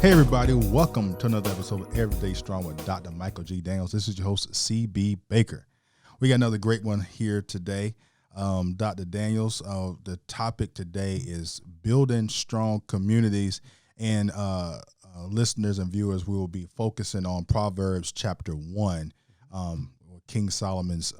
Hey everybody, welcome to another episode of Everyday Strong with Dr. Michael G. Daniels. This is your host, CB Baker. We got another great one here today. Dr. Daniels, the topic today is building strong communities. And listeners and viewers, we will be focusing on Proverbs chapter 1, King Solomon's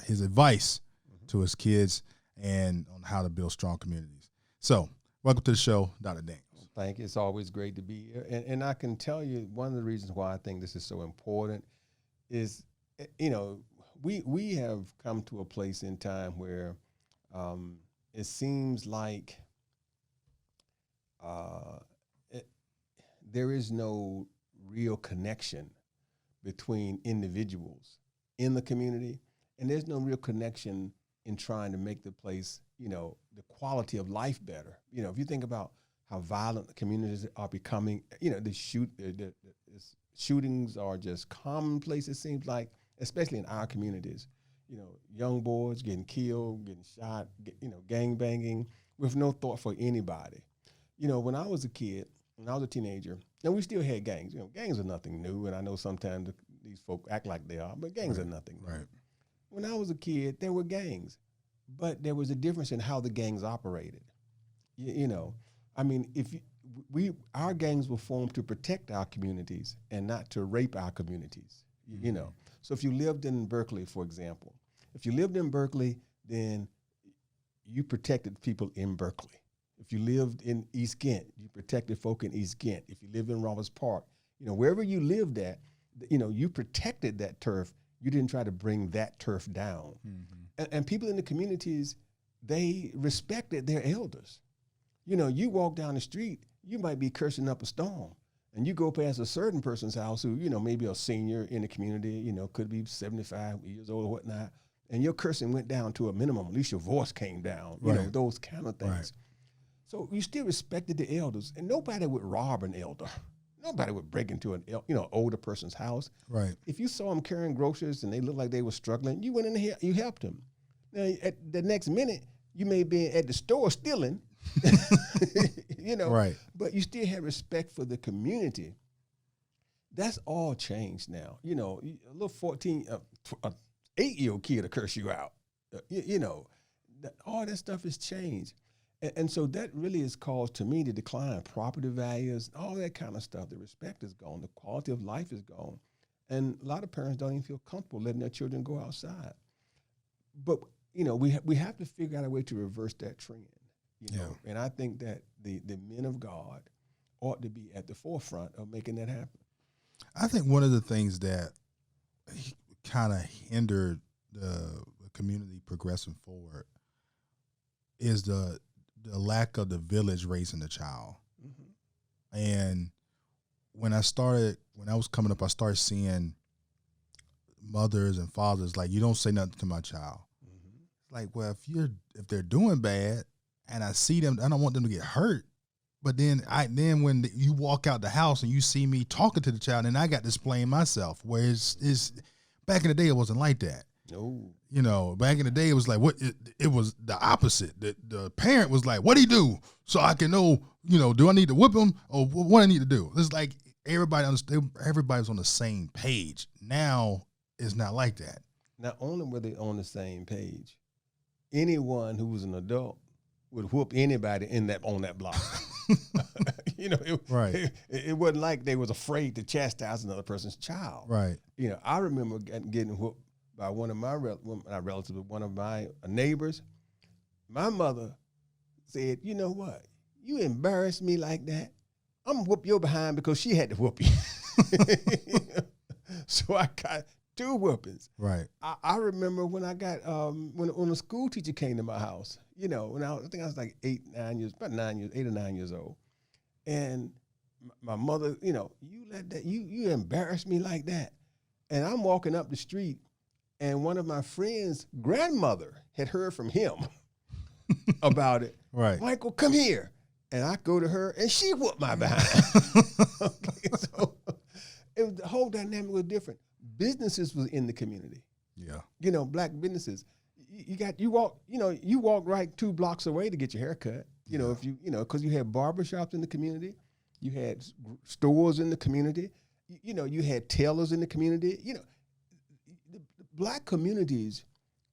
his advice to his kids and on how to build strong communities. So, welcome to the show, Dr. Daniels. Thank you. It's always great to be here. And I can tell you one of the reasons why I think this is so important is, we have come to a place in time where it seems like there is no real connection between individuals in the community, and there's no real connection in trying to make the place, the quality of life better. If you think about how violent the communities are becoming, the shootings are just commonplace, it seems like, especially in our communities. Young boys getting killed, getting shot, gang banging with no thought for anybody. When I was a kid, when I was a teenager, and we still had gangs. Gangs are nothing new, and I know sometimes these folk act like they are, but gangs are nothing new. Right. When I was a kid, there were gangs, but there was a difference in how the gangs operated. Our gangs were formed to protect our communities and not to rape our communities. Mm-hmm. So if you lived in Berkeley, for example, then you protected people in Berkeley. If you lived in East Kent, you protected folk in East Kent. If you lived in Roberts Park, wherever you lived at, you protected that turf. You didn't try to bring that turf down. Mm-hmm. And people in the communities, they respected their elders. You walk down the street, you might be cursing up a storm, and you go past a certain person's house who, maybe a senior in the community, could be 75 years old or whatnot, and your cursing went down to a minimum. At least your voice came down, right. Those kind of things. Right. So you still respected the elders, and nobody would rob an elder. Nobody would break into an older person's house. Right. If you saw them carrying groceries and they looked like they were struggling, you went in there, you helped them. Now, at the next minute, you may be at the store stealing, Right. But you still had respect for the community. That's all changed now. A little 8-year-old kid will curse you out. All that stuff has changed. And so that really has caused, to me, the decline in property values, all that kind of stuff. The respect is gone. The quality of life is gone. And a lot of parents don't even feel comfortable letting their children go outside. But, we have to figure out a way to reverse that trend. And I think that the men of God ought to be at the forefront of making that happen. I think one of the things that kind of hindered the community progressing forward is the lack of the village raising the child. Mm-hmm. And when I was coming up, I started seeing mothers and fathers like, you don't say nothing to my child. Mm-hmm. Like, well, if they're doing bad and I see them, I don't want them to get hurt. But then when you walk out the house and you see me talking to the child, and I got to explain myself. Whereas back in the day, it wasn't like that. No. Back in the day, it was like it was the opposite. The parent was like, what do you do? So I can know, do I need to whip him or what I need to do? It's like everybody was on the same page. Now it's not like that. Not only were they on the same page, anyone who was an adult would whoop anybody on that block. Right. It wasn't like they was afraid to chastise another person's child. Right. I remember getting whooped by one of my relatives, one of my neighbors. My mother said, "You know what? You embarrassed me like that. I'm gonna whoop your behind because she had to whoop you." So I got 2 whoopings. Right. I remember when I got when a school teacher came to my house. When I think I was like 8 or 9 years old, and my mother, you embarrassed me like that, and I'm walking up the street, and one of my friend's grandmother had heard from him about it. Right. Michael, come here, and I go to her, and she whooped my behind. Okay, so the whole dynamic was different. Businesses was in the community. Yeah. Black businesses. You walk right 2 blocks away to get your hair cut. If because you had barbershops in the community, You had stores in the community. You had tailors in the community. The black communities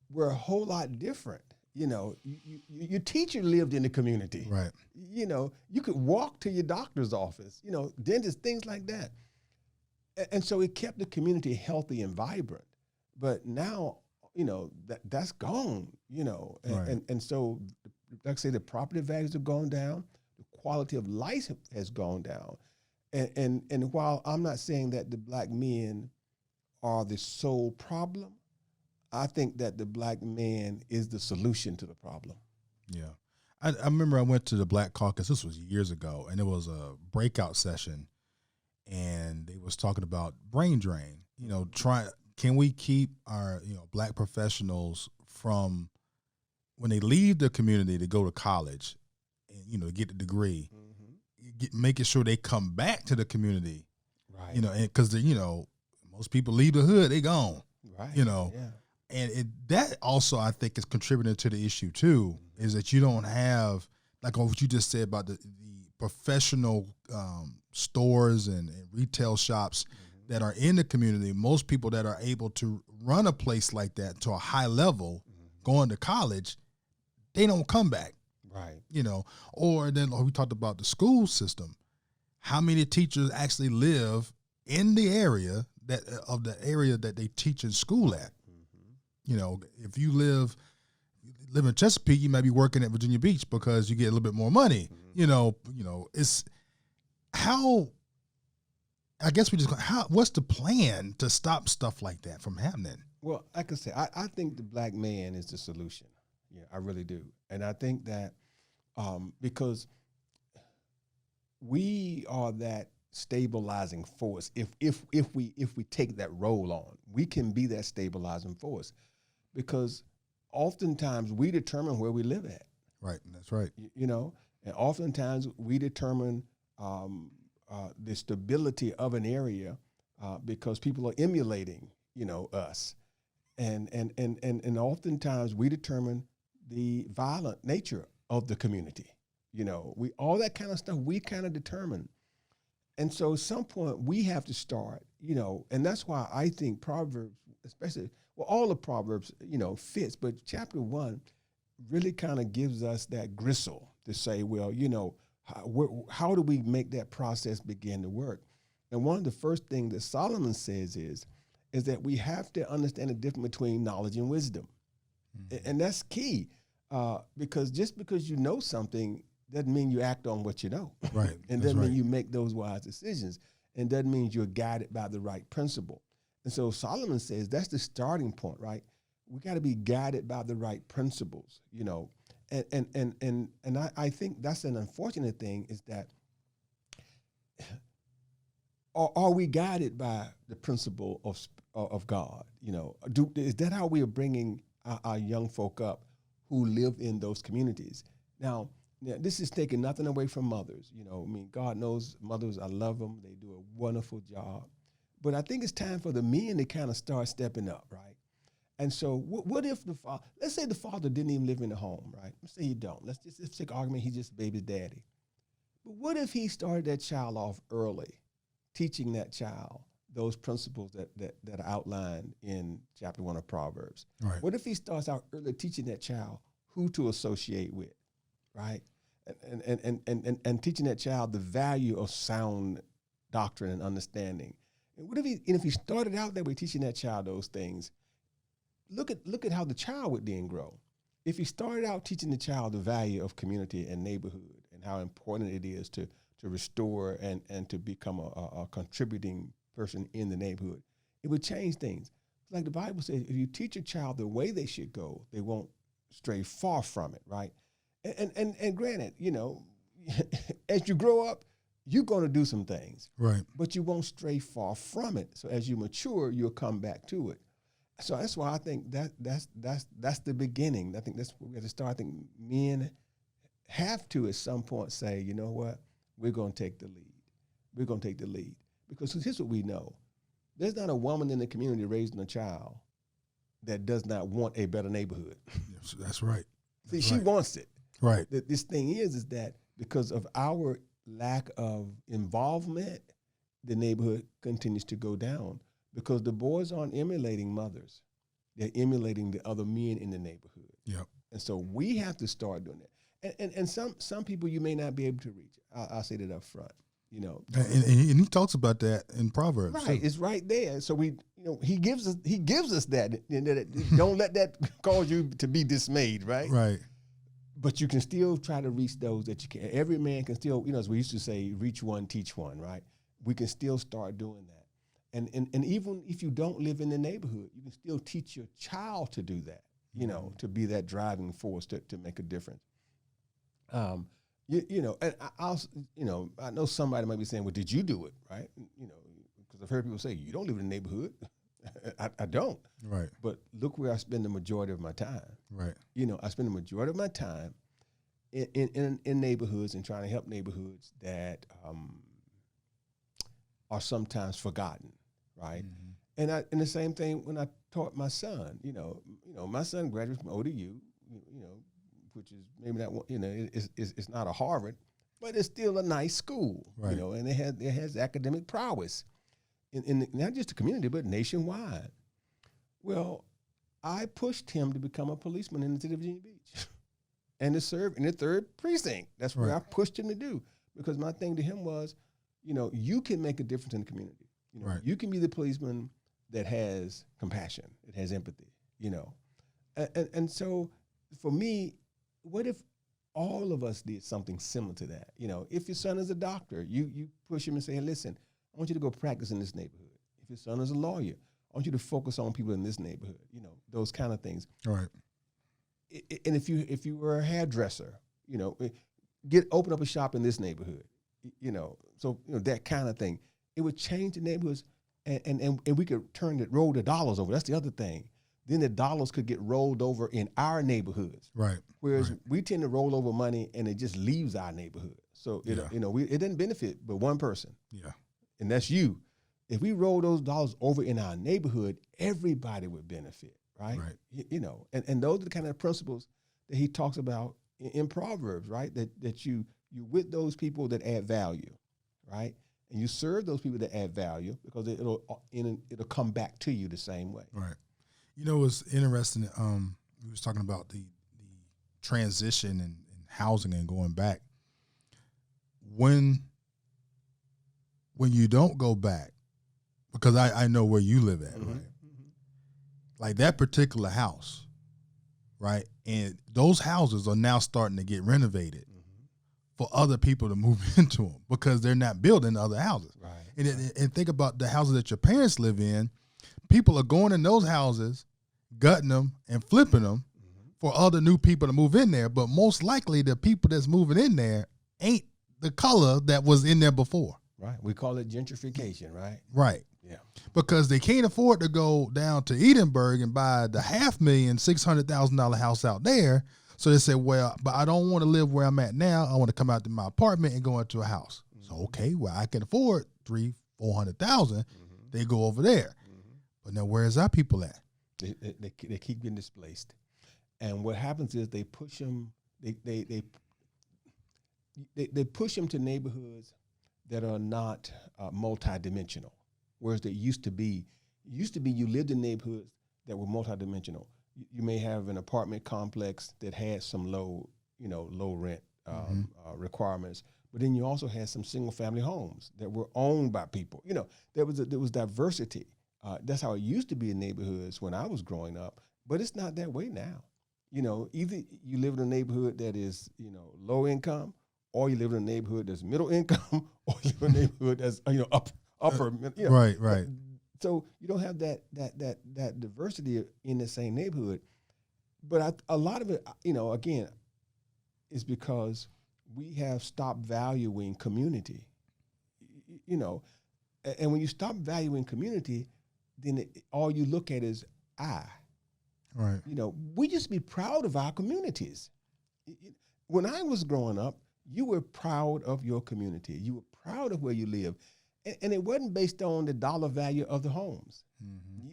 were a whole lot different. Your teacher lived in the community. Right. You could walk to your doctor's office, dentist, things like that. And so it kept the community healthy and vibrant. But now, that's gone, Right. and so, like I say, the property values have gone down, the quality of life has gone down. And while I'm not saying that the black men are the sole problem, I think that the black man is the solution to the problem. Yeah. I remember I went to the Black Caucus. This was years ago, and it was a breakout session, and they was talking about brain drain. Can we keep our black professionals from when they leave the community to go to college, and to get the degree, making sure they come back to the community, Right. and because most people leave the hood, they gone, Right. Yeah. And that also, I think, is contributing to the issue too, is that you don't have, like what you just said about the professional stores and retail shops that are in the community. Most people that are able to run a place like that to a high level, going to college, they don't come back. Right. Or then we talked about the school system. How many teachers actually live in the area that they teach in school at? If you live in Chesapeake, you might be working at Virginia Beach because you get a little bit more money. It's how. I guess what's the plan to stop stuff like that from happening? Well, like I said, I think the black man is the solution. Yeah, I really do. And I think that because we are that stabilizing force, if we take that role on, we can be that stabilizing force, because oftentimes we determine where we live at. Right, that's right. And oftentimes we determine the stability of an area because people are emulating, us, and oftentimes we determine the violent nature of the community. We all that kind of stuff we kind of determine, and so at some point we have to start, and that's why I think Proverbs, especially, all the Proverbs, fits, but chapter 1 really kind of gives us that gristle to say, well, how do we make that process begin to work? And one of the first things that Solomon says is that we have to understand the difference between knowledge and wisdom. And that's key, because just because you know something doesn't mean you act on what you know. Right. And doesn't mean you make those wise decisions. And doesn't mean you're guided by the right principle. And so Solomon says that's the starting point, right? We got to be guided by the right principles, And I think that's an unfortunate thing, is that are we guided by the principle of God? Is that how we are bringing our young folk up who live in those communities? Now, this is taking nothing away from mothers. God knows mothers, I love them. They do a wonderful job. But I think it's time for the men to kind of start stepping up, right? And so what if let's say the father didn't even live in the home, right? Let's say he don't. Let's take argument, he's just baby's daddy. But what if he started that child off early, teaching that child those principles that are outlined in chapter 1 of Proverbs? Right. What if he starts out early teaching that child who to associate with, right? And teaching that child the value of sound doctrine and understanding. And what if he started out that way, teaching that child those things? Look at how the child would then grow. If he started out teaching the child the value of community and neighborhood and how important it is to restore and to become a contributing person in the neighborhood, it would change things. Like the Bible says, if you teach a child the way they should go, they won't stray far from it, right? And granted, as you grow up, you're going to do some things, right? But you won't stray far from it. So as you mature, you'll come back to it. So that's why I think that's the beginning. I think that's where we have to start. I think men have to at some point say, you know what, we're going to take the lead. We're going to take the lead. Because here's what we know. There's not a woman in the community raising a child that does not want a better neighborhood. That's right. See, she wants it. Right. This thing is that because of our lack of involvement, the neighborhood continues to go down because the boys aren't emulating mothers. They're emulating the other men in the neighborhood. Yep. And so we have to start doing that. And some people you may not be able to reach. I'll say that up front. You know, and he talks about that in Proverbs. Right, it's right there. So he gives us that. Don't let that cause you to be dismayed, right? Right. But you can still try to reach those that you can. Every man can still, as we used to say, reach one, teach one, right? We can still start doing that. And even if you don't live in the neighborhood, you can still teach your child to do that, to be that driving force to make a difference. And I know somebody might be saying, well, did you do it, right? Because I've heard people say, you don't live in the neighborhood. I don't. Right. But look where I spend the majority of my time. Right. I spend the majority of my time in neighborhoods and trying to help neighborhoods that are sometimes forgotten, right? Mm-hmm. And the same thing when I taught my son. My son graduated from ODU, which is maybe not, it's not a Harvard, but it's still a nice school, right. And it has academic prowess in not just the community, but nationwide. Well, I pushed him to become a policeman in the city of Virginia Beach and to serve in the 3rd precinct. That's where I pushed him to do, because my thing to him was, you can make a difference in the community. Right. You can be the policeman that has compassion, it has empathy, And so for me, what if all of us did something similar to that? If your son is a doctor, you push him and say, hey, listen, I want you to go practice in this neighborhood. If your son is a lawyer, I want you to focus on people in this neighborhood, those kind of things. Right. And if you were a hairdresser, open up a shop in this neighborhood, so that kind of thing. It would change the neighborhoods, and we could roll the dollars over. That's the other thing. Then the dollars could get rolled over in our neighborhoods. Right. Whereas we tend to roll over money and it just leaves our neighborhood. So it didn't benefit but one person. Yeah. And that's you. If we roll those dollars over in our neighborhood, everybody would benefit, right? Right. And those are the kind of principles that he talks about in Proverbs, right? That you with those people that add value, right? And you serve those people that add value, because it'll come back to you the same way. Right. It's interesting. We was talking about the transition and housing and going back. When you don't go back, because I know where you live at, Mm-hmm. right? Like that particular house, right? And those houses are now starting to get renovated for other people to move into them, because they're not building other houses. Right. And think about the houses that your parents live in. People are going in those houses, gutting them and flipping them for other new people to move in there. But most likely the people that's moving in there ain't the color that was in there before. Right. We call it gentrification, right? Right. Yeah. Because they can't afford to go down to Edinburgh and buy the $500,000-$600,000 house out there. So they say, well, but I don't want to live where I'm at now. I want to come out to my apartment and go into a house. So, okay, well, I can afford $300,000-$400,000. They go over there. But now where's our people at? They keep getting displaced. And what happens is they push them, they push them to neighborhoods that are not multidimensional, whereas they used to be. You lived in neighborhoods that were multidimensional. You may have an apartment complex that had some low rent requirements, but then you also had some single family homes that were owned by people. There was diversity. That's how it used to be in neighborhoods when I was growing up, but it's not that way now. Either you live in a neighborhood that is, low income, or you live in a neighborhood that's middle income, or you live in a neighborhood that's, upper. Right. So you don't have that diversity in the same neighborhood. But a lot of it, again, is because we have stopped valuing community. And when you stop valuing community, then all you look at is I. Right. We just be proud of our communities. When I was growing up, you were proud of your community. You were proud of where you live. And it wasn't based on the dollar value of the homes.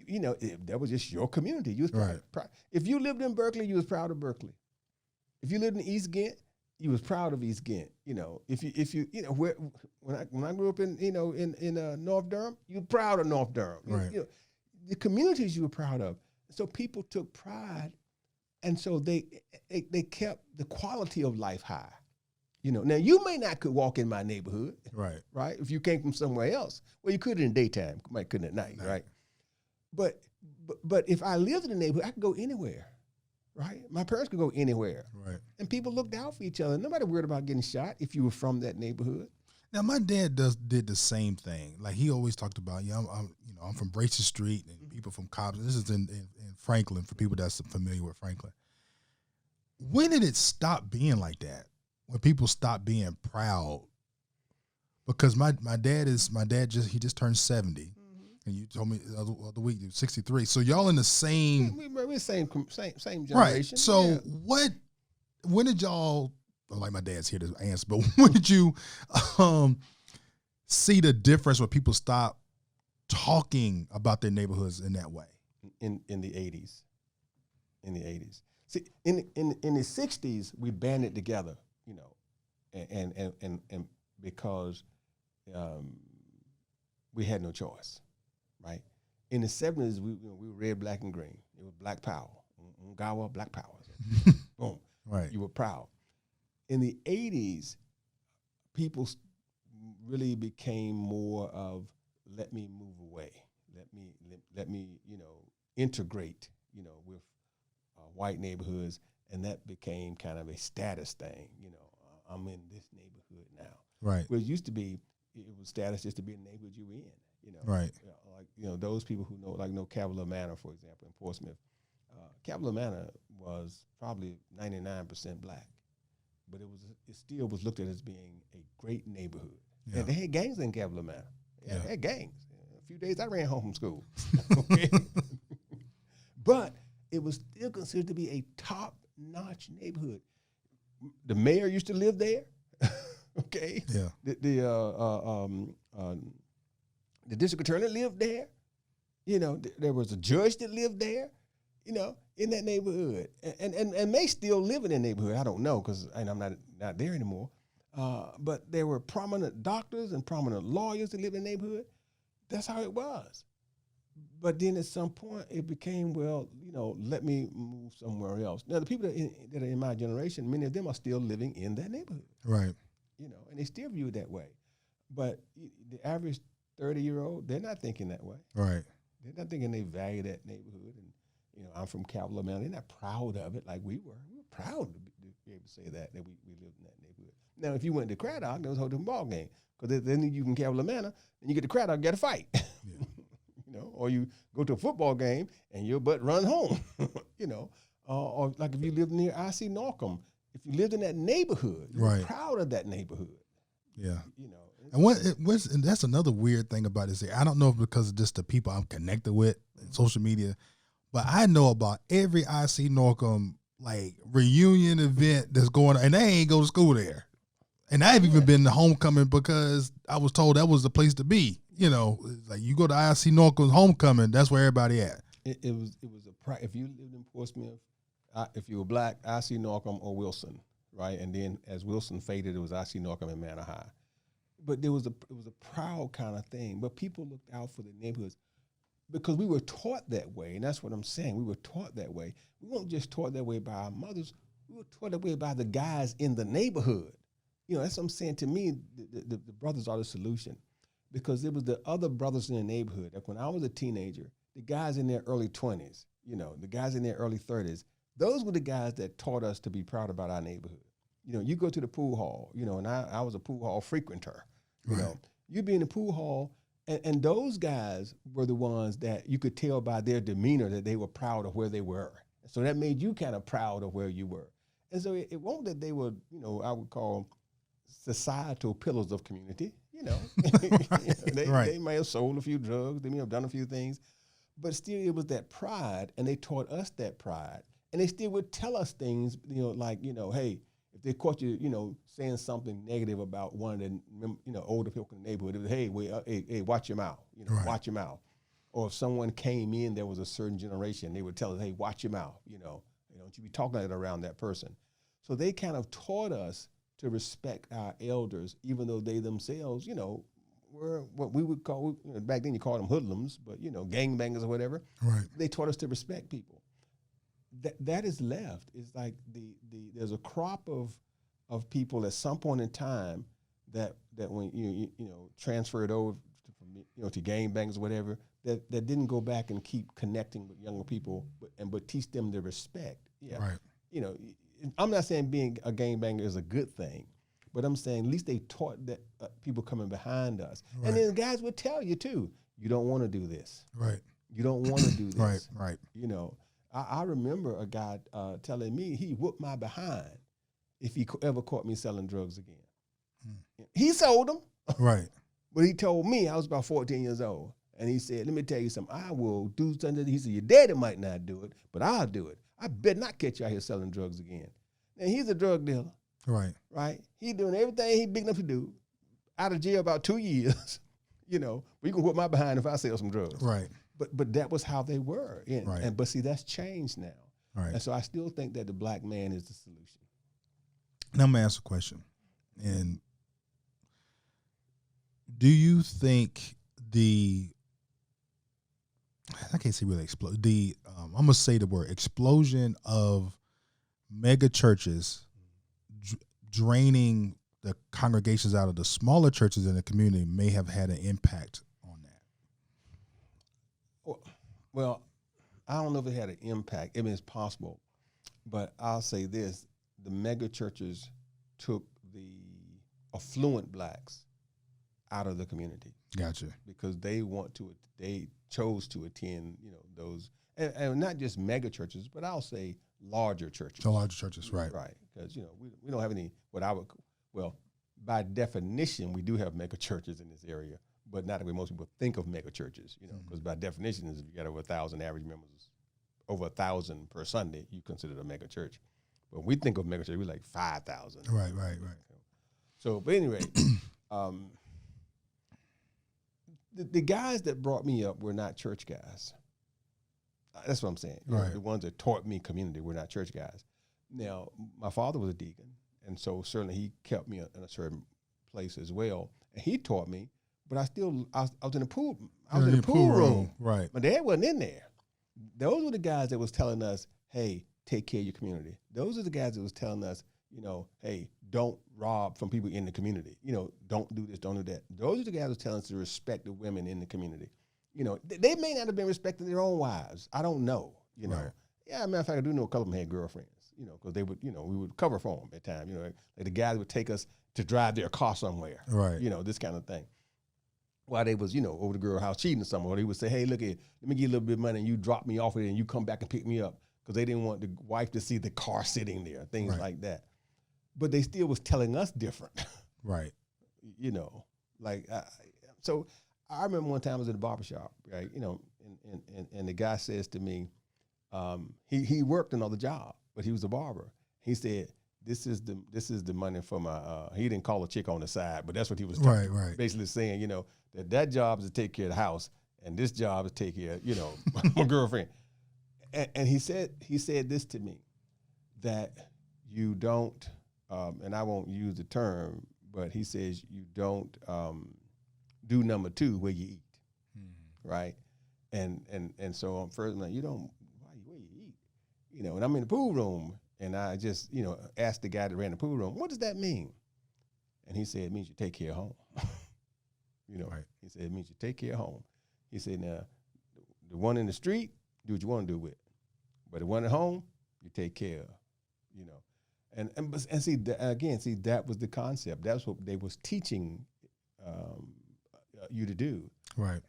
That was just your community. You was proud. If you lived in Berkeley, you was proud of Berkeley. If you lived in East Ghent, you was proud of East Ghent. You know, if you you know when I grew up in North Durham, you were proud of North Durham. Right. You know, the communities you were proud of. So people took pride, and so they kept the quality of life high. You know, now you may not could walk in my neighborhood, Right. right? If you came from somewhere else, well, you could in the daytime, might couldn't at night, right? But if I lived in the neighborhood, I could go anywhere, right? My parents could go anywhere, Right. and people looked out for each other. Nobody worried about getting shot if you were from that neighborhood. Now my dad did the same thing. Like he always talked about, I'm from Bracy Street, and people from Cobbs. This is in Franklin, for people that's familiar with Franklin. When did it stop being like that? When people stop being proud? Because my dad just turned 70, and you told me the other week he was 63. So y'all in the same We're same generation, right. So yeah. when did y'all? Like my dad's here to answer, but when did you see the difference when people stop talking about their neighborhoods in that way? In the 80s. In the 80s. See, in the 60s, we banded together, you know, and because we had no choice, right? In the 70s, we were red, black, and green. It was Black Power. Ngawa, Black Power. Boom. Right. You were proud. In the 80s, people really became more of, let me move away. Let me, you know, integrate, you know, with white neighborhoods, and that became kind of a status thing. You know, I'm in this neighborhood now. Right. Where it used to be, it was status just to be in the neighborhood you were in. You know. Right. Like, you know, those people who know Cavalier Manor, for example, in Portsmouth. Cavalier Manor was probably 99% black, but it still was looked at as being a great neighborhood. Yeah. And they had gangs in Cavalier Manor. Yeah. They had gangs. A few days I ran home from school. Okay. But it was still considered to be a top-notch neighborhood. The mayor used to live there. Okay. Yeah. The district attorney lived there. You know, there was a judge that lived there. You know, in that neighborhood, and may still live in that neighborhood. I don't know, because I'm not there anymore. But there were prominent doctors and prominent lawyers that lived in the neighborhood. That's how it was. But then at some point, it became, well, you know, let me move somewhere else. Now, the people that are in my generation, many of them are still living in that neighborhood. Right. You know, and they still view it that way. But the average 30-year-old, they're not thinking that way. Right. They're not thinking they value that neighborhood. And, you know, I'm from Cavalier Manor. They're not proud of it like we were. We were proud to be able to say that we lived in that neighborhood. Now, if you went to Craddock, there was a whole different ball game. Because then you can Cavalier Manor, and you get to Craddock, get a fight. Yeah. You know, or you go to a football game, and your butt run home. You know, or like if you lived near I.C. Norcom, if you lived in that neighborhood, you were proud of that neighborhood. Yeah. You know. And that's another weird thing about it. I don't know if because of just the people I'm connected with in social media, but I know about every I.C. Norcom like reunion event that's going on, and they ain't go to school there. And I've even been to homecoming because I was told that was the place to be. You know, like you go to I.C. Norcom's homecoming, that's where everybody at. It was if you lived in Portsmouth, if you were black, I.C. Norcom or Wilson, right? And then as Wilson faded, it was I.C. Norcom and Manor High. But it was a proud kind of thing. But people looked out for the neighborhoods because we were taught that way, and that's what I'm saying. We were taught that way. We weren't just taught that way by our mothers. We were taught that way by the guys in the neighborhood. You know, that's what I'm saying. To me, the brothers are the solution, because it was the other brothers in the neighborhood. Like when I was a teenager, the guys in their early 20s, you know, the guys in their early 30s, those were the guys that taught us to be proud about our neighborhood. You know, you go to the pool hall, you know, and I was a pool hall frequenter. You know, you'd be in the pool hall, and those guys were the ones that you could tell by their demeanor that they were proud of where they were. So that made you kind of proud of where you were. And so it wasn't that they were, you know, I would call societal pillars of community. You know, they may have sold a few drugs, they may have done a few things, but still it was that pride, and they taught us that pride. And they still would tell us things, you know, like, you know, hey, if they caught you, you know, saying something negative about one of the, you know, older people in the neighborhood, it was, hey, watch your mouth, you know, watch your mouth. Or if someone came in, there was a certain generation, they would tell us, hey, watch your mouth, you know, don't you be talking like that around that person. So they kind of taught us to respect our elders, even though they themselves, were what we would call, back then you called them hoodlums, but, gangbangers or whatever. Right. They taught us to respect people. That is left. It's like there's a crop of people at some point in time that when you transferred over to gangbangers or whatever, that didn't go back and keep connecting with younger people, but teach them to respect. Yeah. Right. I'm not saying being a gangbanger is a good thing, but I'm saying at least they taught that people coming behind us. Right. And then the guys would tell you too, you don't want to do this. Right. You don't want to do this. Right. I remember a guy telling me he whooped my behind if he ever caught me selling drugs again. He sold them. Right. But he told me, I was about 14 years old, and he said, let me tell you something, I will do something. He said, your daddy might not do it, but I'll do it. I better not catch you out here selling drugs again. And he's a drug dealer. Right. He doing everything he big enough to do. Out of jail about 2 years, but you can whip my behind if I sell some drugs. Right. But that was how they were. Right. But see, that's changed now. Right. And so I still think that the black man is the solution. Now I'm going to ask a question. And do you think I can't say really explode, I'm going to say the word explosion of mega churches draining the congregations out of the smaller churches in the community may have had an impact on that? Well, I don't know if it had an impact. I mean, it's possible. But I'll say this, the mega churches took the affluent blacks out of the community. Gotcha. Because they chose to attend, those, and not just mega churches, but I'll say larger churches. So larger churches, right. Right, because, we don't have any, by definition, we do have mega churches in this area, but not the way most people think of mega churches, because by definition, if you got over 1,000 average members, over 1,000 per Sunday, you consider it a mega church. But when we think of mega church, we're like 5,000. Right. So, but anyway, the guys that brought me up were not church guys. That's what I'm saying. Right. The ones that taught me community were not church guys. Now, my father was a deacon, and so certainly he kept me in a certain place as well. And he taught me, but I was in the pool. I was in the pool room. Right. My dad wasn't in there. Those were the guys that was telling us, hey, take care of your community. Those are the guys that was telling us, hey, don't rob from people in the community. Don't do this, don't do that. Those are the guys that was telling us to respect the women in the community. They may not have been respecting their own wives. I don't know, Right. Yeah, as a matter of fact, I do know a couple of them had girlfriends, because they would, we would cover for them at times, like the guys would take us to drive their car somewhere. Right. This kind of thing. While they was, over the girl house cheating or something, or they would say, hey, look, let me give you a little bit of money and you drop me off it and you come back and pick me up, because they didn't want the wife to see the car sitting there, things Right. like that. But they still was telling us different. Right. So I remember one time I was at a barbershop, right? And the guy says to me, he worked another job, but he was a barber. He said, this is the money for my, he didn't call a chick on the side, but that's what he was Right. basically saying, that job is to take care of the house, and this job is to take care of, my girlfriend. And he said this to me, that you don't, and I won't use the term, but he says you don't do number two where you eat, right? And so first I'm like, where you eat? And I'm in the pool room, and I just, asked the guy that ran the pool room, what does that mean? And he said, it means you take care of home. Right. He said, it means you take care of home. He said, now, the one in the street, do what you want to do with it. But the one at home, you take care of, And see, that was the concept. That's what they was teaching you to do. Right.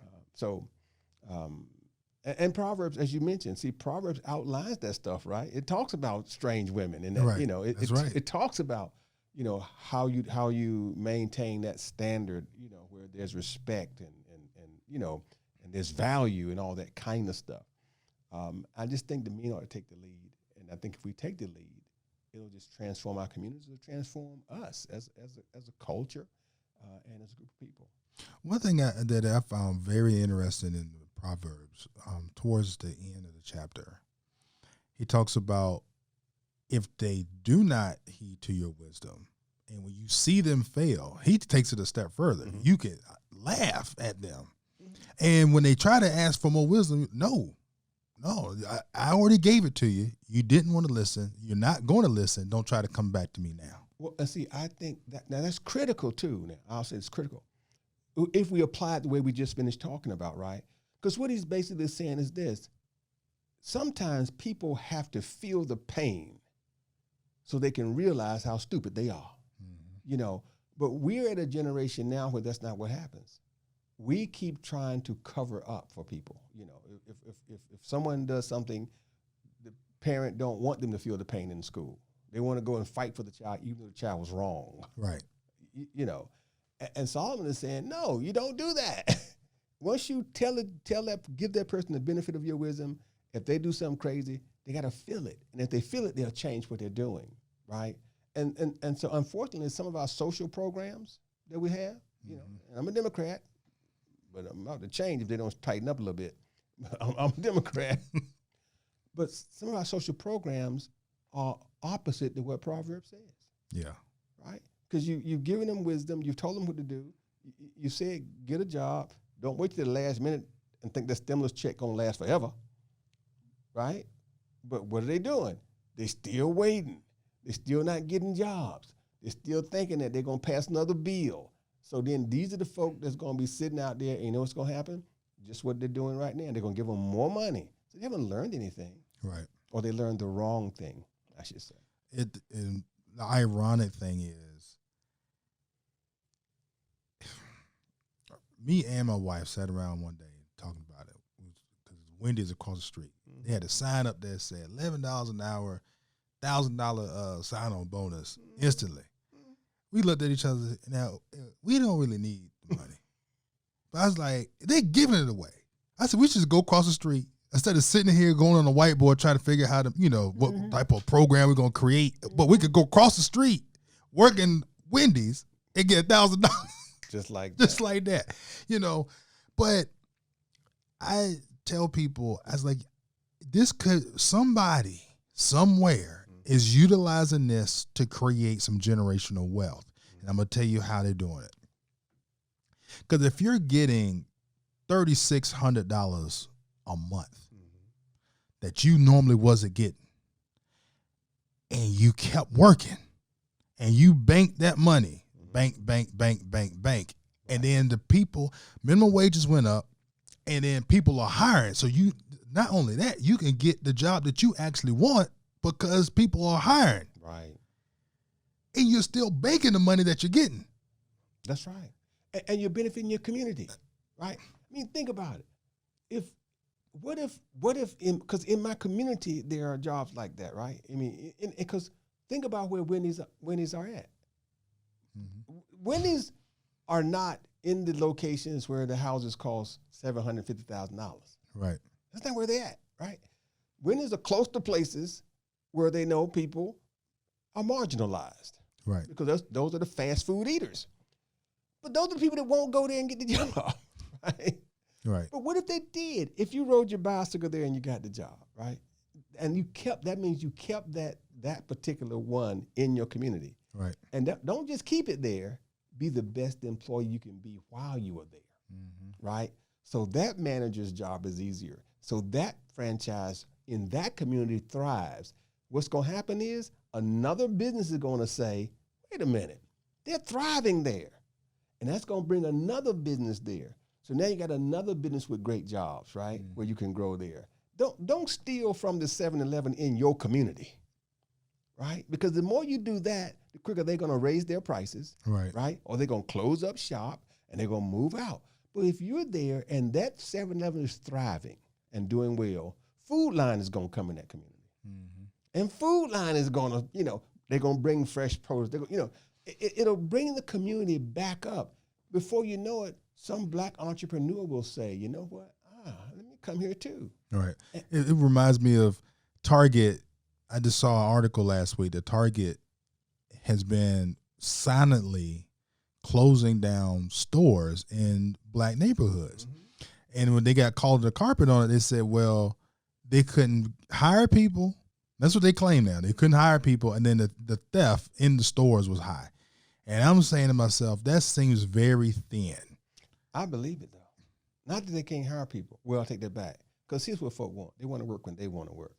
And Proverbs, as you mentioned, Proverbs outlines that stuff, right? It talks about strange women, and that, Right. It talks about, how you maintain that standard, where there's respect and there's value and all that kind of stuff. I just think the men ought to take the lead, and I think if we take the lead, it'll just transform our communities. It'll transform us as a culture and as a group of people. One thing that I found very interesting in the Proverbs, towards the end of the chapter, he talks about if they do not heed to your wisdom, And when you see them fail, he takes it a step further. Mm-hmm. You can laugh at them. And when they try to ask for more wisdom, no, I already gave it to you. You didn't want to listen. You're not going to listen. Don't try to come back to me now. Well, see, I think that's critical too. Now, I'll say it's critical. If we apply it the way we just finished talking about, right? Because what he's basically saying is this. Sometimes people have to feel the pain so they can realize how stupid they are. Mm-hmm. But we're at a generation now where that's not what happens. We keep trying to cover up for people. If someone does something, the parent don't want them to feel the pain in school. They want to go and fight for the child, even though the child was wrong. Right. And Solomon is saying, no, you don't do that. Once you give that person the benefit of your wisdom, if they do something crazy, they got to feel it. And if they feel it, they'll change what they're doing, right? And so unfortunately, some of our social programs that we have, and I'm a Democrat, but I'm about to change if they don't tighten up a little bit. I'm a Democrat. But some of our social programs are opposite to what Proverbs says. Yeah. Right? Because you've given them wisdom. You've told them what to do. You said, get a job. Don't wait till the last minute and think that stimulus check going to last forever. Right? But what are they doing? They're still waiting. They're still not getting jobs. They're still thinking that they're going to pass another bill. So then these are the folk that's going to be sitting out there, and you know what's going to happen? Just what they're doing right now. They're going to give them more money. So they haven't learned anything. Right. Or they learned the wrong thing, I should say. And the ironic thing is, me and my wife sat around one day talking about it because Wendy's across the street. Mm-hmm. They had a sign up there that said $11 an hour, $1,000 sign-on bonus instantly. Mm-hmm. We looked at each other. Now, we don't really need the money. But I was like, they're giving it away. I said, we should just go across the street instead of sitting here going on a whiteboard trying to figure out how to, what type of program we're going to create. But we could go across the street, work in Wendy's, and get $1,000. Just like that. But I tell people, I was like, somebody somewhere is utilizing this to create some generational wealth. And I'm going to tell you how they're doing it. Because if you're getting $3,600 a month that you normally wasn't getting, and you kept working, and you banked that money, bank, and then the people, minimum wages went up, and then people are hiring. So you, not only that, you can get the job that you actually want because people are hiring. Right. And you're still banking the money that you're getting. That's right. And you're benefiting your community, right? I mean, think about it. What if, because in my community, there are jobs like that, right? I mean, because think about where Wendy's are at. Mm-hmm. Wendy's are not in the locations where the houses cost $750,000. Right. That's not where they're at, right? Wendy's are close to places where they know people are marginalized. Right. Because those are the fast food eaters. But those are the people that won't go there and get the job, right? Right. But what if they did? If you rode your bicycle there and you got the job, right? And that means you kept that particular one in your community. Right. And don't just keep it there. Be the best employee you can be while you are there, right? So that manager's job is easier. So that franchise in that community thrives. What's going to happen is another business is going to say, wait a minute, they're thriving there. And that's going to bring another business there. So now you got another business with great jobs, right? Where you can grow there. Don't steal from the 7-Eleven in your community, right? Because the more you do that, the quicker they're going to raise their prices, right? Or they're going to close up shop and they're going to move out. But if you're there and that 7-Eleven is thriving and doing well, Food Line is going to come in that community. Mm-hmm. And Food Line is going to, they're going to bring fresh produce. It'll bring the community back up. Before you know it, some black entrepreneur will say, you know what? Let me come here too. All right. It reminds me of Target. I just saw an article last week that Target has been silently closing down stores in black neighborhoods. Mm-hmm. And when they got called to the carpet on it, they said, well, they couldn't hire people. That's what they claim now. They couldn't hire people. And then the theft in the stores was high. And I'm saying to myself, that seems very thin. I believe it, though. Not that they can't hire people. Well, I'll take that back. Because here's what folk want. They want to work when they want to work.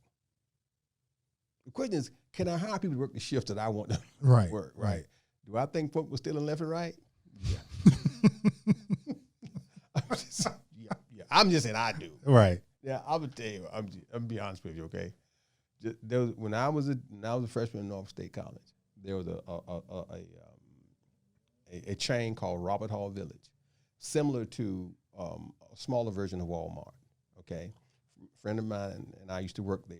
The question is, can I hire people to work the shifts that I want them to work, right? Do I think folk were stealing left and right? Yeah. I'm just saying I do. Right. Yeah, I would tell you. I'm be honest with you, okay? When I was a freshman in Norfolk State College, there was a chain called Robert Hall Village, similar to a smaller version of Walmart. Okay, a friend of mine and I used to work there.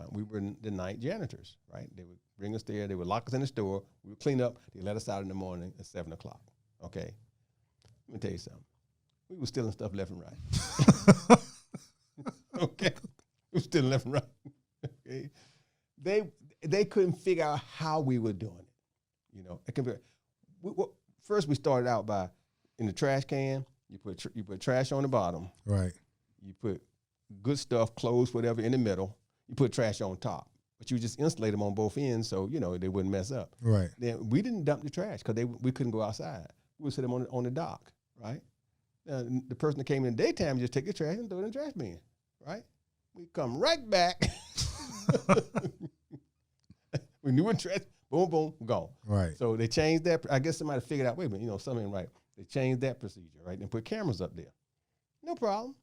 We were the night janitors, right? They would bring us there. They would lock us in the store. We would clean up. They let us out in the morning at 7 o'clock. Okay, let me tell you something. We were stealing stuff left and right. Okay, we were stealing left and right. Okay, they couldn't figure out how we were doing it. You know, first we started out by in the trash can. You put trash on the bottom. Right. You put good stuff, clothes, whatever, in the middle. You put trash on top, but you just insulate them on both ends so they wouldn't mess up. Right. Then we didn't dump the trash because we couldn't go outside. We would sit them on the dock. Right. The person that came in the daytime just take the trash and throw it in the trash bin. Right. We come right back. We knew what trash. Boom, boom, gone. Right. So they changed that. I guess somebody figured out. Wait a minute. Something ain't right. They changed that procedure. Right. And put cameras up there. No problem.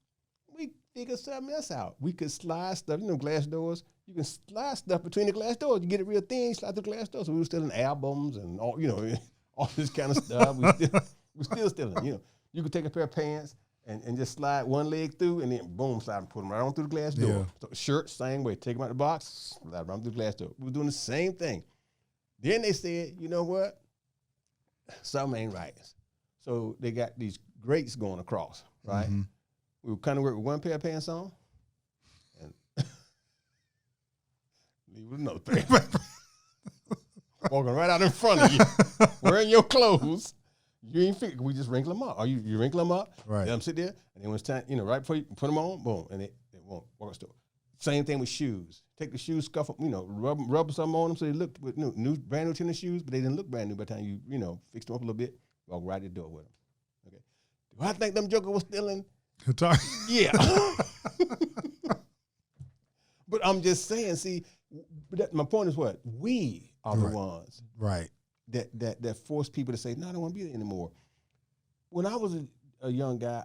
We figured something else out. We could slide stuff, glass doors. You can slide stuff between the glass doors. You get it real thin, you slide through glass doors. So we were stealing albums and all, all this kind of stuff. We're still stealing. You could take a pair of pants and just slide one leg through and then boom, slide and put them right on through the glass door. Yeah. So shirts, same way. Take them out the box, slide right through the glass door. We were doing the same thing. Then they said, you know what? Something ain't right. So they got these grates going across, right? Mm-hmm. We would kind of work with one pair of pants on and leave with another pair. Walking right out in front of you, wearing your clothes. You ain't figure. We just wrinkle them up. Or you wrinkle them up, right? Let them sit there, and then when it's time, right before you put them on, boom, and they won't walk the store. Same thing with shoes. Take the shoes, scuff them, rub something on them so they look with new brand new tennis shoes, but they didn't look brand new by the time you fix them up a little bit. Walk right at the door with them. Okay. Do I think them joker was stealing? Yeah. But I'm just saying, see, my point is what? We are the ones that force people to say, no, I don't want to be there anymore. When I was a young guy,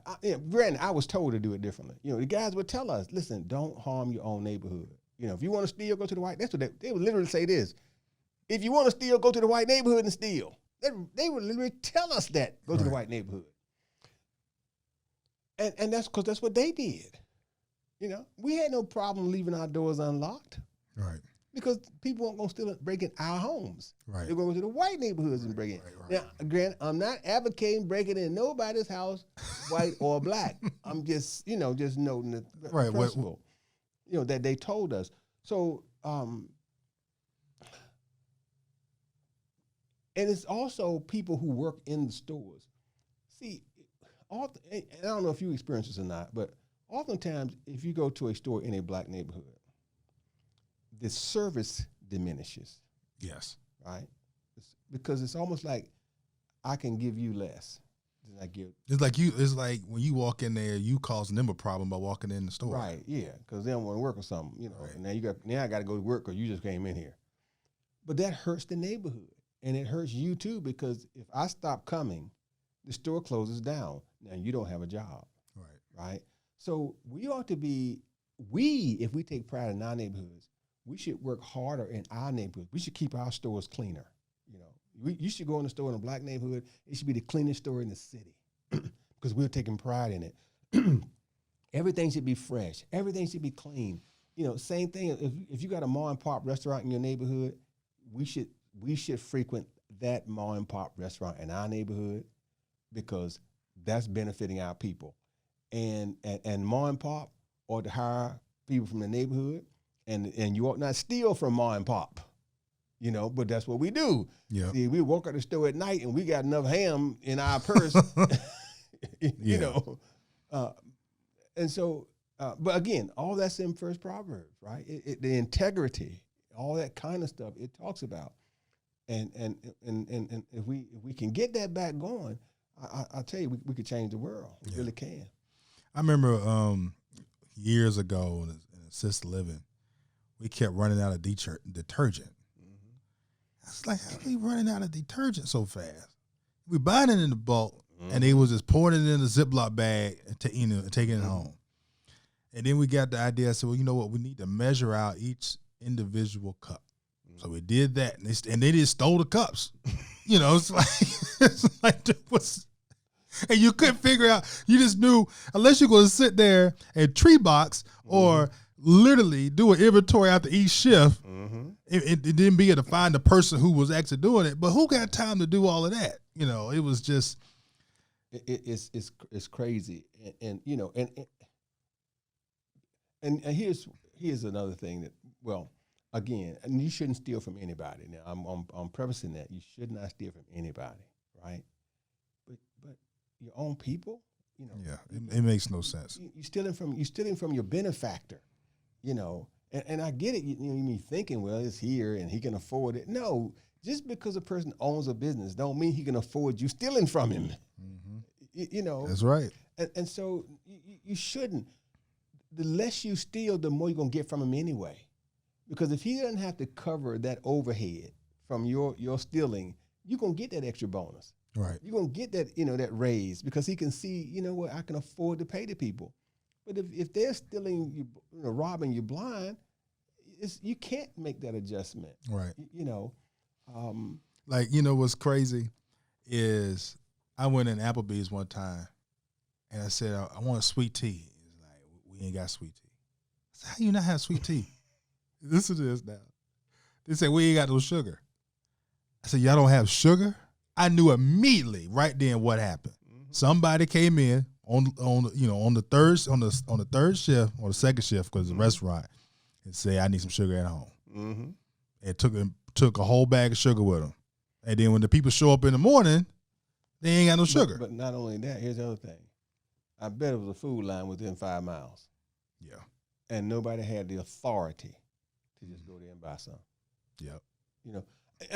granted, I was told to do it differently. The guys would tell us, listen, don't harm your own neighborhood. If you want to steal, go to the white. That's what they would literally say this. If you want to steal, go to the white neighborhood and steal. They would literally tell us that. Go to the white neighborhood. And that's because that's what they did. We had no problem leaving our doors unlocked. Right. Because people weren't going to steal break in our homes. Right. They're going to the white neighborhoods and break in. Right. Now, granted, I'm not advocating breaking in nobody's house, white or black. I'm just, just noting the principle, that they told us. So, and it's also people who work in the stores. See, and I don't know if you experience this or not, but oftentimes if you go to a store in a black neighborhood, the service diminishes. Yes. Right? Because it's almost like I can give you less than I give. It's like when you walk in there, you causing them a problem by walking in the store. Right, yeah, because they don't want to work or something, Right. And now I got to go to work because you just came in here. But that hurts the neighborhood, and it hurts you too, because if I stop coming, the store closes down. Now you don't have a job. Right? So we ought to be, if we take pride in our neighborhoods, we should work harder in our neighborhood. We should keep our stores cleaner. You should go in the store in a black neighborhood. It should be the cleanest store in the city because we're taking pride in it. Everything should be fresh. Everything should be clean. Same thing. If you got a mom and pop restaurant in your neighborhood, we should frequent that mom and pop restaurant in our neighborhood because that's benefiting our people. And mom and pop ought to hire people from the neighborhood. And you ought not steal from mom and pop, but that's what we do. Yeah. See, we walk out the store at night and we got enough ham in our purse, and so, but again, all that's in First Proverbs, right? The integrity, all that kind of stuff it talks about. And if we can get that back going, I tell you, we could change the world. We really can. I remember years ago in assisted living, we kept running out of detergent. I was like, how are we running out of detergent so fast? We buying it in the bulk, and they was just pouring it in a Ziploc bag and taking it home. And then we got the idea. I said, well, you know what? We need to measure out each individual cup. So we did that, and they just stole the cups. It's like it was, and you couldn't figure out. You just knew unless you're going to sit there and tree box or literally do an inventory after each shift. It didn't be able to find the person who was actually doing it. But who got time to do all of that? It was just it's crazy, and here's another thing that, well, again, and you shouldn't steal from anybody. Now, I'm prefacing that you should not steal from anybody, right? But your own people, Yeah, it makes no sense. You're stealing from your benefactor, and I get it. You mean thinking, well, it's here and he can afford it. No, just because a person owns a business don't mean he can afford you stealing from him. That's right. And so you shouldn't. The less you steal, the more you're gonna get from him anyway. Because if he doesn't have to cover that overhead from your stealing, you're going to get that extra bonus. Right. You're going to get that, that raise because he can see, what, I can afford to pay the people. But if they're stealing, robbing you blind, you can't make that adjustment. Right. What's crazy is I went in Applebee's one time and I said, I want a sweet tea. It's like, we ain't got sweet tea. I said, how you not have sweet tea? Listen to this now. They said, we ain't got no sugar. I said, y'all don't have sugar? I knew immediately right then what happened. Somebody came in on the third shift or the second shift because it's a restaurant and said, I need some sugar at home. And took a whole bag of sugar with them. And then when the people show up in the morning, they ain't got no sugar. But not only that, here's the other thing. I bet it was a food line within 5 miles. Yeah. And nobody had the authority to just go there and buy some. Yep.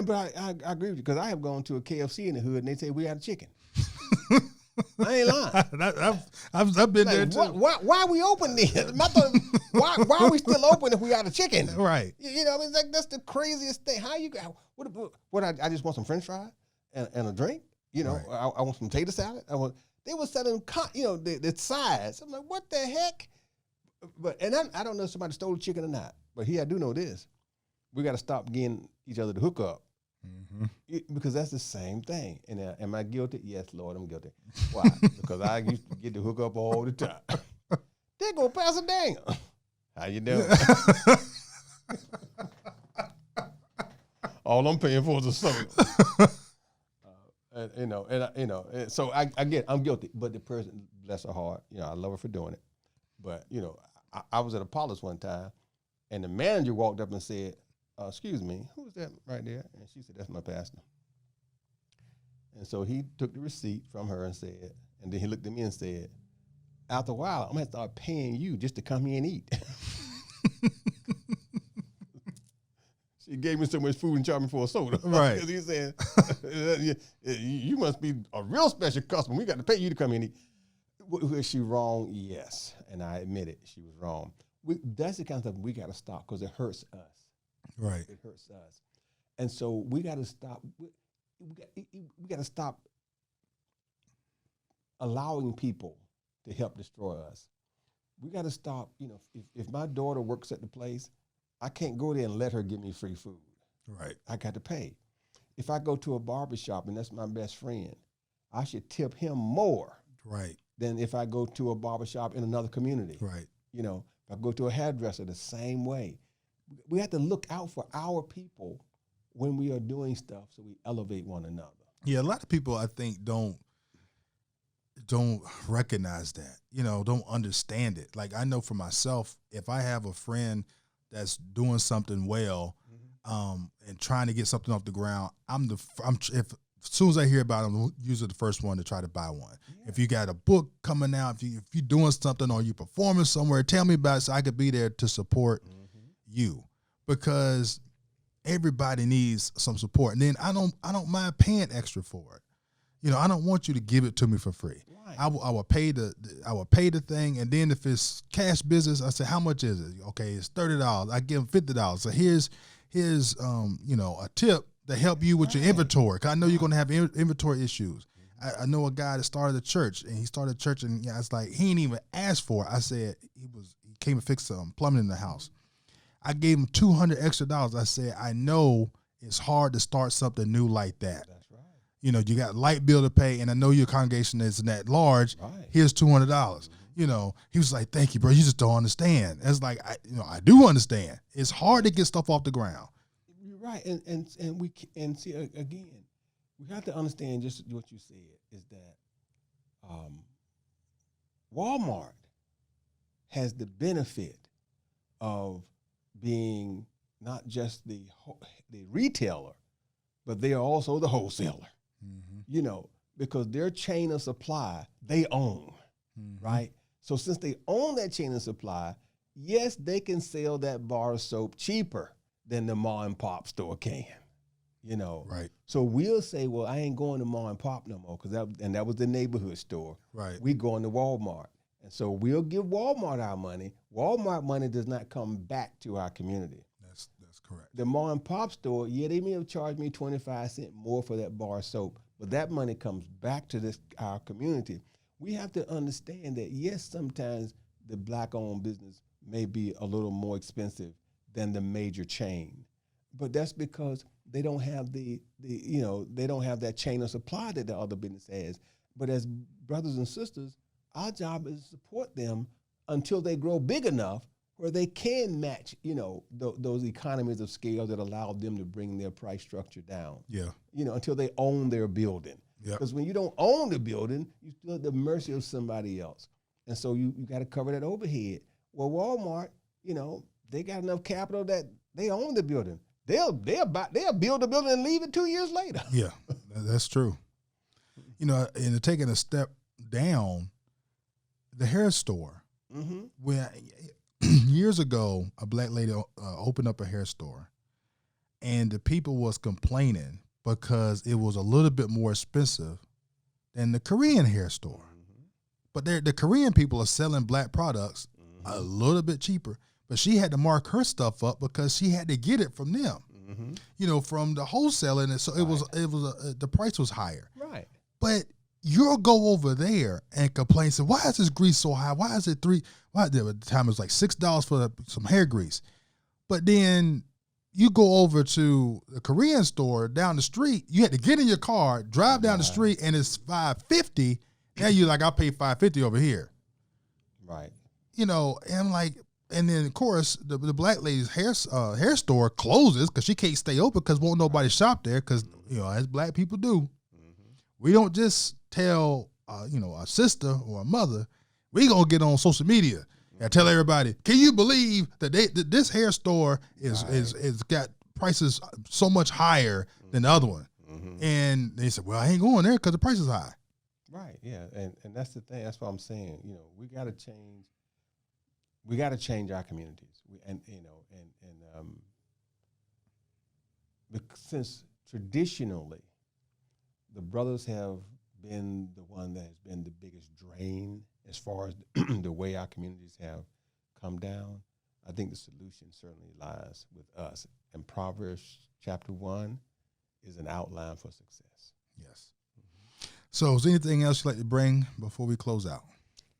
But I agree with you because I have gone to a KFC in the hood and they say we had a chicken. I ain't lying. I've been there too. Why are we open then? Why are we still open if we got a chicken? Right. It's like that's the craziest thing. How you got? What? I just want some French fries and a drink. Right. I want some potato salad. They were selling the sides. I'm like, what the heck? But I don't know if somebody stole the chicken or not. But here I do know this: we got to stop getting each other to hook up, because that's the same thing. And am I guilty? Yes, Lord, I'm guilty. Why? Because I used to get to hook up all the time. There go Pastor Daniel. How you doing? All I'm paying for is a soda. So I'm guilty. But the person, bless her heart, I love her for doing it. But I was at Apollos one time. And the manager walked up and said, excuse me, who's that right there? And she said, that's my pastor. And so he took the receipt from her and said, and then he looked at me and said, after a while, I'm going to start paying you just to come here and eat. She gave me so much food and charged me for a soda. Right. Because he said, you must be a real special customer. We got to pay you to come here and eat. Was she wrong? Yes. And I admit it. She was wrong. That's the kind of stuff we got to stop because it hurts us. Right. It hurts us. And so we got to stop. We got to stop allowing people to help destroy us. We got to stop. If my daughter works at the place, I can't go there and let her give me free food. Right. I got to pay. If I go to a barbershop and that's my best friend, I should tip him more. Right. Than if I go to a barbershop in another community. Right. If I go to a hairdresser, the same way. We have to look out for our people when we are doing stuff so we elevate one another. Yeah, a lot of people, I think, don't recognize that, don't understand it. Like I know for myself, if I have a friend that's doing something well and trying to get something off the ground, as soon as I hear about them, I'm usually the first one to try to buy one. Yeah. If you got a book coming out, if you're doing something or you're performing somewhere, tell me about it so I could be there to support you. Because everybody needs some support. And then I don't mind paying extra for it. You know, I don't want you to give it to me for free. Right. I will pay the thing, and then if it's cash business, I say, how much is it? Okay, it's $30. I give them $50. So here's a tip to help you with your inventory. 'Cause I know you're going to have inventory issues. I know a guy that started a church, and he started a church, and it's like he ain't even asked for it. I said he came and fixed some plumbing in the house. I gave him $200 extra. I said, I know it's hard to start something new like that. That's right. You know, you got light bill to pay, and I know your congregation isn't that large. Right. Here's $200. You know, he was like, "Thank you, bro. You just don't understand." It's like, I do understand. It's hard to get stuff off the ground. You're right, and we see again, we have to understand just what you said is that Walmart has the benefit of being not just the retailer, but they are also the wholesaler. Mm-hmm. You know, because their chain of supply they own, right? So since they own that chain of supply, yes, they can sell that bar of soap cheaper than the mom and pop store can. You know, right? So we'll say, well, I ain't going to mom and pop no more because that was the neighborhood store. Right. We going to Walmart, and so we'll give Walmart our money. Walmart money does not come back to our community. That's correct. The mom and pop store, yeah, they may have charged me 25 cents more for that bar of soap, but that money comes back to our community. We have to understand that, yes, sometimes the black-owned business may be a little more expensive than the major chain, but that's because they don't have they don't have that chain of supply that the other business has. But as brothers and sisters, our job is to support them until they grow big enough where they can match, those economies of scale that allow them to bring their price structure down. Yeah. Until they own their building. Because when you don't own the building, you're still at the mercy of somebody else. And so you got to cover that overhead. Well, Walmart, they got enough capital that they own the building. They'll build the building and leave it 2 years later. Yeah, that's true. And taking a step down, the hair store. Mm-hmm. When years ago, a black lady opened up a hair store, and the people was complaining because it was a little bit more expensive than the Korean hair store. Mm-hmm. But the Korean people are selling black products a little bit cheaper. But she had to mark her stuff up because she had to get it from them, from the wholesaler, and so it was the price was higher. Right. But you'll go over there and complain, say, why is this grease so high? Why is it at the time it was like $6 for some hair grease. But then you go over to the Korean store down the street, you had to get in your car, drive down the street, and it's $5.50. Now you're like, I'll pay $5.50 over here. Right. And I'm like, and then of course the black lady's hair store closes because she can't stay open because won't nobody shop there because as black people do, we don't just tell a sister or a mother, we gonna get on social media and tell everybody, can you believe that this hair store is got prices so much higher than the other one? And they said, well, I ain't going there because the price is high. Right. Yeah. And that's the thing. That's what I'm saying. We got to change. We got to change our communities. Since traditionally the brothers have been the one that has been the biggest drain as far as the way our communities have come down, I think the solution certainly lies with us. And Proverbs chapter 1 is an outline for success. Yes. So is there anything else you'd like to bring before we close out?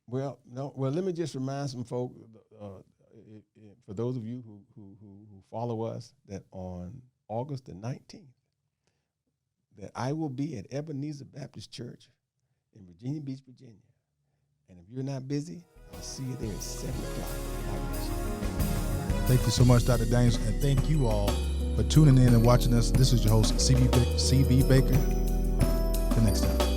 Well, no. Well, let me just remind some folk, for those of you who follow us, that on August the 19th, that I will be at Ebenezer Baptist Church in Virginia Beach, Virginia. And if you're not busy, I'll see you there at 7 o'clock. Thank you so much, Dr. Daniels, and thank you all for tuning in and watching us. This is your host, CB Baker. Till next time.